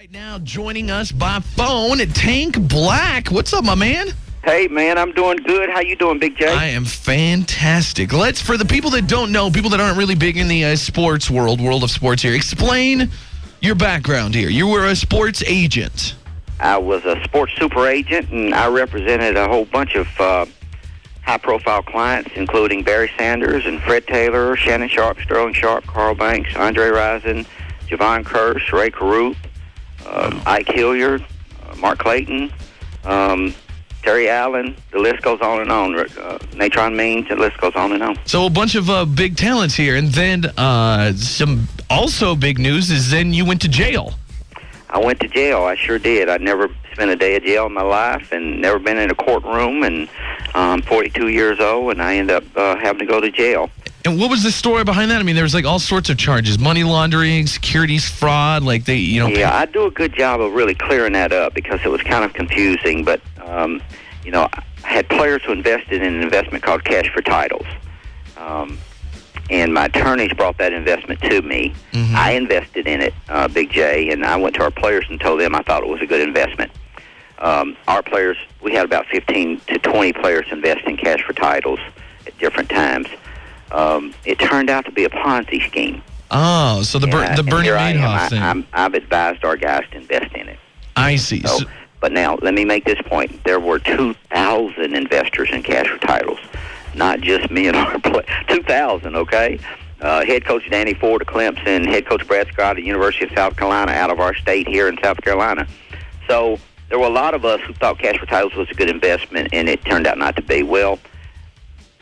Right now, joining us by phone, Tank Black. What's up, my man? Hey, man, I'm doing good. How you doing, Big J? I am fantastic. For the people that don't know, people that aren't really big in the sports world of sports here, explain your background here. You were a sports agent. I was a sports super agent, and I represented a whole bunch of high-profile clients, including Barry Sanders and Fred Taylor, Shannon Sharp, Sterling Sharp, Carl Banks, Andre Rison, Javon Curse, Ray Caruth, Ike Hilliard, Mark Clayton, Terry Allen. The list goes on and on. Natron Means, the list goes on and on. So a bunch of big talents here. And then some also big news is then you went to jail. I went to jail. I sure did. I'd never spent a day of jail in my life and never been in a courtroom. And I'm 42 years old, and I ended up having to go to jail. And what was the story behind that? I mean, there was like all sorts of charges: money laundering, securities fraud. Like they, Yeah, I do a good job of really clearing that up because it was kind of confusing. But I had players who invested in an investment called Cash for Titles, and my attorneys brought that investment to me. Mm-hmm. I invested in it, Big J, and I went to our players and told them I thought it was a good investment. Our players, we had about 15 to 20 players invest in Cash for Titles at different times. It turned out to be a Ponzi scheme. Oh, so the Bernie Madoff thing. I've advised our guys to invest in it. I see. But now, let me make this point. There were 2,000 investors in Cash for Titles, not just me and our players. 2,000, okay? Head coach Danny Ford of Clemson, head coach Brad Scott at the University of South Carolina, out of our state here in South Carolina. So there were a lot of us who thought Cash for Titles was a good investment, and it turned out not to be. Well,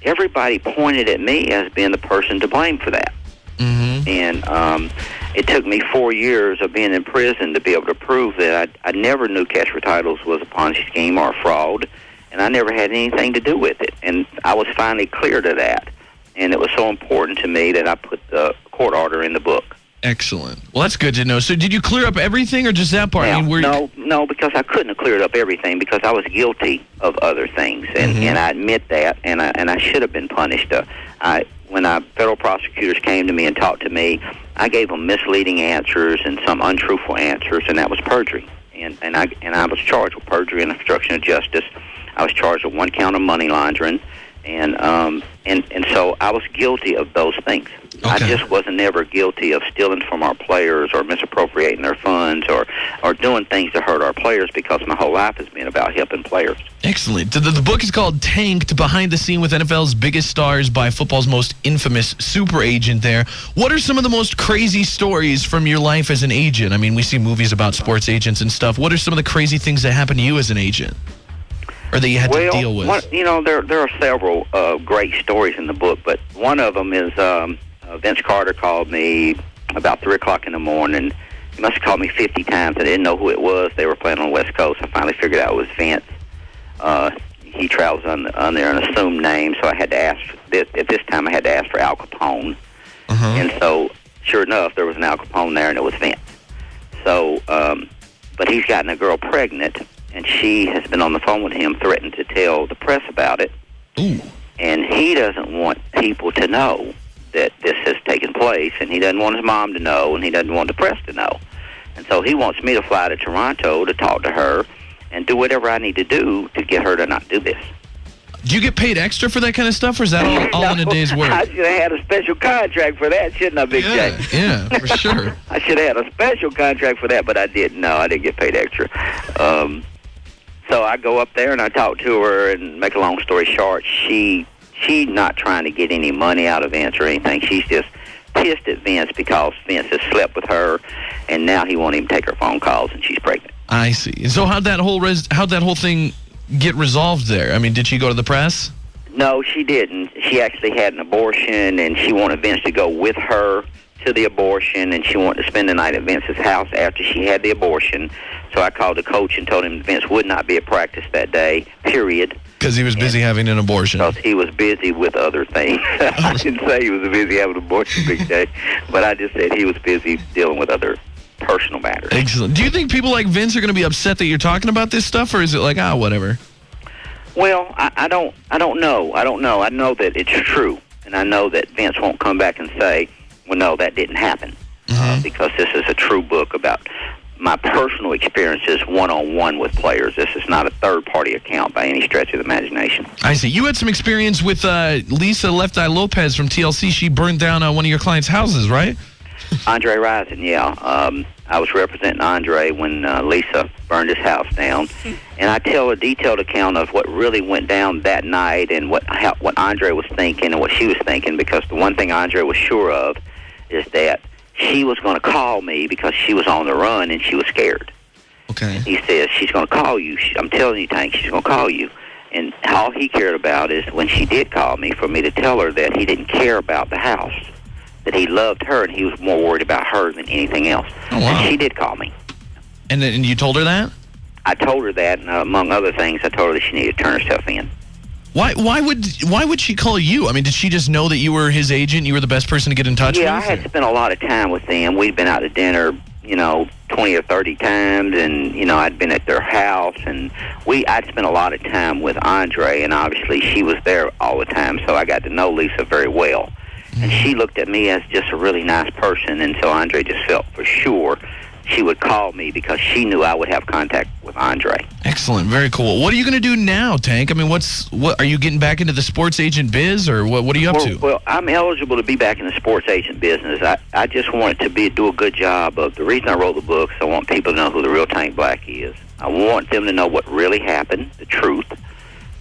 everybody pointed at me as being the person to blame for that. Mm-hmm. And it took me 4 years of being in prison to be able to prove that I never knew Cash for Titles was a Ponzi scheme or a fraud, and I never had anything to do with it. And I was finally cleared of that. And it was so important to me that I put the court order in the book. Excellent. Well, that's good to know. So did you clear up everything or just that part? Now, no, because I couldn't have cleared up everything because I was guilty of other things, and, Mm-hmm. and I admit that, and I should have been punished. When federal prosecutors came to me and talked to me, I gave them misleading answers and some untruthful answers, and that was perjury. And I was charged with perjury and obstruction of justice. I was charged with 1 count of money laundering, and so I was guilty of those things. Okay. I just wasn't ever guilty of stealing from our players or misappropriating their funds or doing things to hurt our players because my whole life has been about helping players. Excellent. The book is called Tanked, Behind the Scene with NFL's Biggest Stars by football's most infamous super agent there. What are some of the most crazy stories from your life as an agent? I mean, we see movies about sports agents and stuff. What are some of the crazy things that happened to you as an agent? Or that you had to deal with? There are several great stories in the book, but one of them is Vince Carter called me about 3 o'clock in the morning. He must have called me 50 times. I didn't know who it was. They were playing on the West Coast. I finally figured out it was Vince. He travels on there an assumed name, so I had to ask. At this time, I had to ask for Al Capone. Uh-huh. And so, sure enough, there was an Al Capone there, and it was Vince. So, but he's gotten a girl pregnant, and she has been on the phone with him, threatening to tell the press about it. Ooh. And he doesn't want people to know that this has taken place, and he doesn't want his mom to know, and he doesn't want the press to know. And so he wants me to fly to Toronto to talk to her and do whatever I need to do to get her to not do this. Do you get paid extra for that kind of stuff, or is that all in a day's work? I should have had a special contract for that, shouldn't I, Big J? Yeah, for sure. I should have had a special contract for that, but I didn't. No, I didn't get paid extra. So I go up there and I talk to her, and make a long story short, she's not trying to get any money out of Vince or anything. She's just pissed at Vince because Vince has slept with her, and now he won't even take her phone calls, and she's pregnant. I see. And so how'd that whole thing get resolved there? I mean, did she go to the press? No, she didn't. She actually had an abortion, and she wanted Vince to go with her to the abortion, and she wanted to spend the night at Vince's house after she had the abortion. So I called the coach and told him Vince would not be at practice that day, period. Because he was busy having an abortion. Because he was busy with other things. I didn't say he was busy having an abortion, Big J, but I just said he was busy dealing with other personal matters. Excellent. Do you think people like Vince are going to be upset that you're talking about this stuff, or is it like, whatever? Well, I don't know. I don't know. I know that it's true, and I know that Vince won't come back and say, well, no, that didn't happen, because this is a true book about my personal experiences one-on-one with players. This is not a third-party account by any stretch of the imagination. I see. You had some experience with Lisa Left Eye Lopez from TLC. She burned down one of your clients' houses, right? Andre Rison, yeah. I was representing Andre when Lisa burned his house down. And I tell a detailed account of what really went down that night and what Andre was thinking and what she was thinking, because the one thing Andre was sure of is that she was going to call me because she was on the run and she was scared. Okay. He says, she's going to call you. I'm telling you, Tank, she's going to call you. And all he cared about is when she did call me, for me to tell her that he didn't care about the house, that he loved her and he was more worried about her than anything else. Oh, wow. And she did call me. And you told her that? I told her that, and among other things, I told her that she needed to turn herself in. Why would she call you? I mean, did she just know that you were his agent? You were the best person to get in touch with? Yeah, I had spent a lot of time with them. We'd been out to dinner, 20 or 30 times, and, I'd been at their house, and I'd spent a lot of time with Andre, and obviously she was there all the time, so I got to know Lisa very well. Mm-hmm. And she looked at me as just a really nice person, and so Andre just felt for sure she would call me because she knew I would have contact with Andre. Excellent. Very cool. What are you going to do now, Tank? I mean, what are you getting back into the sports agent biz, or what are you up to? Well, I'm eligible to be back in the sports agent business. I just want it to do a good job of the reason I wrote the book. So I want people to know who the real Tank Black is. I want them to know what really happened, the truth,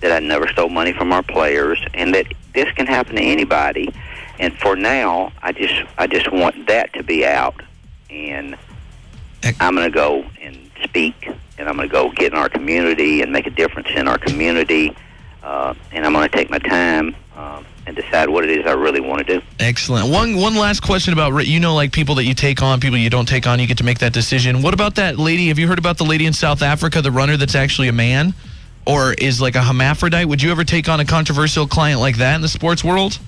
that I never stole money from our players, and that this can happen to anybody. And for now, I just want that to be out, and I'm going to go and speak, and I'm going to go get in our community and make a difference in our community, and I'm going to take my time and decide what it is I really want to do. Excellent. One last question about, like people that you take on, people you don't take on, you get to make that decision. What about that lady? Have you heard about the lady in South Africa, the runner that's actually a man, or is like a hermaphrodite? Would you ever take on a controversial client like that in the sports world?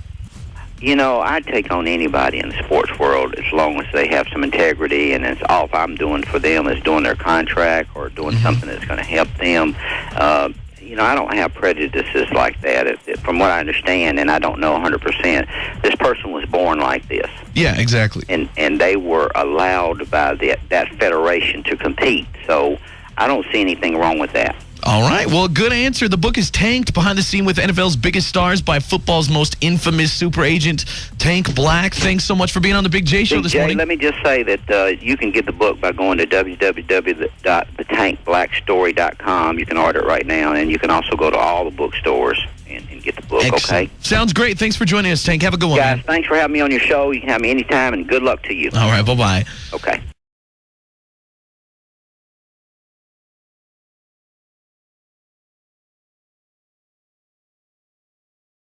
I'd take on anybody in the sports world as long as they have some integrity, and all I'm doing for them is doing their contract or doing something that's going to help them. I don't have prejudices like that, from what I understand, and I don't know 100%. This person was born like this. Yeah, exactly. And they were allowed by that federation to compete, so I don't see anything wrong with that. All right. Well, good answer. The book is Tanked, Behind the Scene with NFL's Biggest Stars by football's most infamous super agent, Tank Black. Thanks so much for being on the Big J Show this morning. Let me just say that you can get the book by going to www.thetankblackstory.com. You can order it right now, and you can also go to all the bookstores and get the book. Excellent. Okay? Sounds great. Thanks for joining us, Tank. Have a good one, guys, man. Thanks for having me on your show. You can have me anytime, and good luck to you. All right. Bye-bye. Okay.